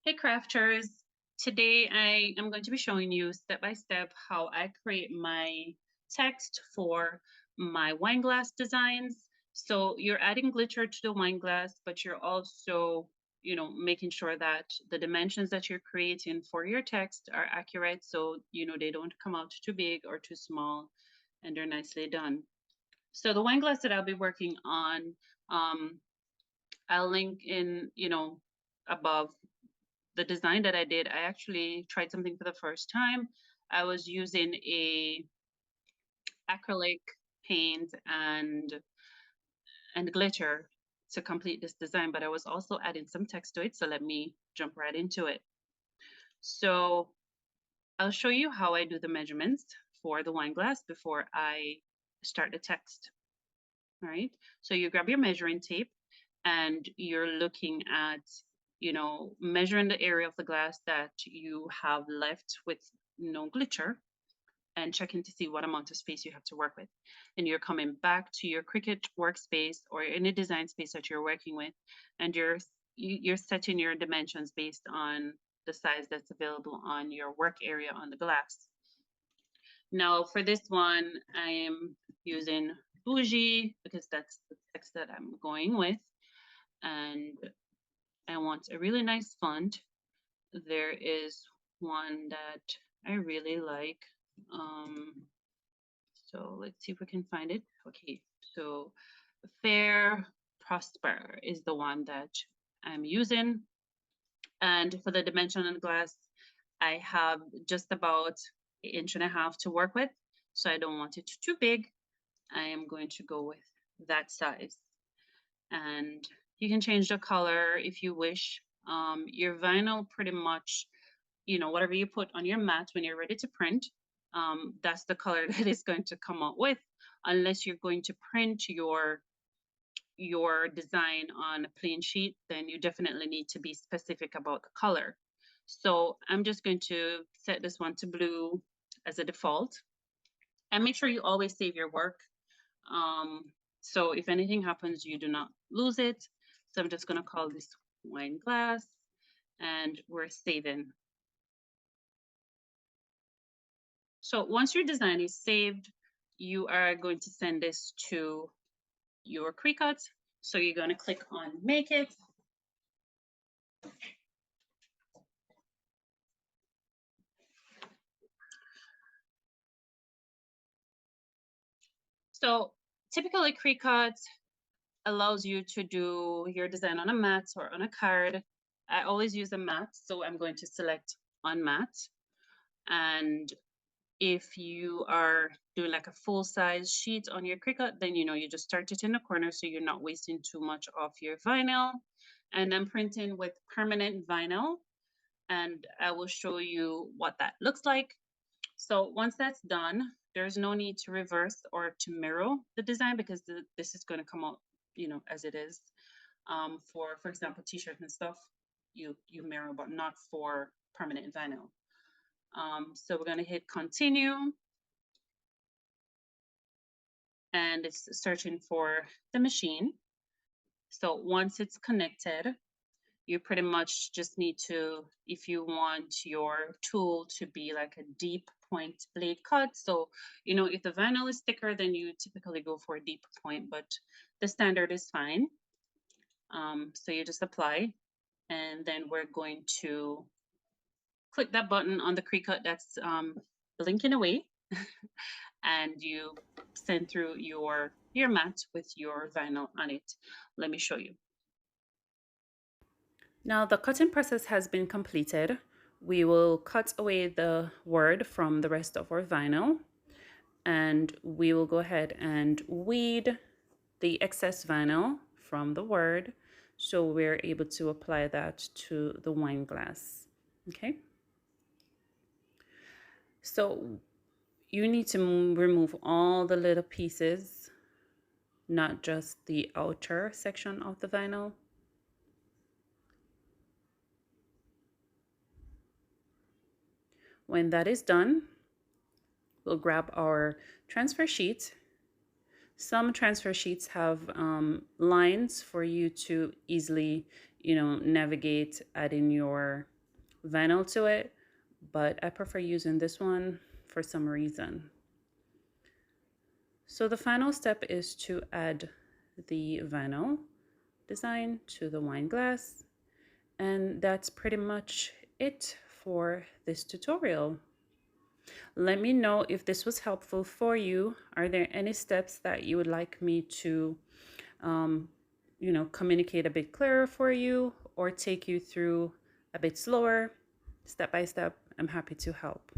Hey crafters, today I am going to be showing you step by step how I create my text for my wine glass designs. So you're adding glitter to the wine glass, but you're also, making sure that the dimensions that you're creating for your text are accurate so they don't come out too big or too small and they're nicely done. So the wine glass that I'll be working on, um, I'll link in, above the design that I did. I actually tried something for the first time. I was using a acrylic paint and glitter to complete this design, but I was also adding some text to it. So let me jump right into it. So I'll show you how I do the measurements for the wine glass before I start the text. All right. So you grab your measuring tape and you're looking at, measuring the area of the glass that you have left with no glitter and checking to see what amount of space you have to work with. And you're coming back to your Cricut workspace or any design space that you're working with, and you're setting your dimensions based on the size that's available on your work area on the glass. Now for this one, I am using Bougie because that's the text that I'm going with. And I want a really nice font. There is one that I really like. Um, so let's see if we can find it. Okay, so Fair Prosper is the one that I'm using. And for the dimension on the glass, I have just about 1.5 inches to work with. So I don't want it too big. I am going to go with that size. And you can change the color if you wish. Your vinyl pretty much, whatever you put on your mat when you're ready to print, that's the color that it's going to come out with, unless you're going to print your design on a plain sheet, then you definitely need to be specific about the color. So I'm just going to set this one to blue as a default, and make sure you always save your work. Um, so if anything happens, you do not lose it. So I'm just going to call this wine glass, and we're saving. So once your design is saved, you are going to send this to your Cricut. So you're going to click on Make It. So typically Cricut allows you to do your design on a mat or on a card. I always use a mat, so I'm going to select on mat. And if you are doing like a full size sheet on your Cricut, then you just start it in the corner so you're not wasting too much of your vinyl. And I'm printing with permanent vinyl, and I will show you what that looks like. So once that's done, there's no need to reverse or to mirror the design because this is going to come out, as it is. For example, t-shirts and stuff, you mirror, but not for permanent vinyl. So we're going to hit continue, and it's searching for the machine. So once it's connected, you pretty much just need to, if you want your tool to be like a deep point blade cut. So, if the vinyl is thicker, then you typically go for a deep point, but the standard is fine. So you just apply, and then we're going to click that button on the Cricut that's blinking away, and you send through your mat with your vinyl on it. Let me show you. Now the cutting process has been completed. We will cut away the word from the rest of our vinyl, and we will go ahead and weed the excess vinyl from the word so we're able to apply that to the wine glass. Okay, so you need to remove all the little pieces, not just the outer section of the vinyl. When that is done, we'll grab our transfer sheet. Some transfer sheets have lines for you to easily, navigate, adding your vinyl to it, but I prefer using this one for some reason. So the final step is to add the vinyl design to the wine glass. And that's pretty much it for this tutorial. Let me know if this was helpful for you. Are there any steps that you would like me to, communicate a bit clearer for you or take you through a bit slower, step by step? I'm happy to help.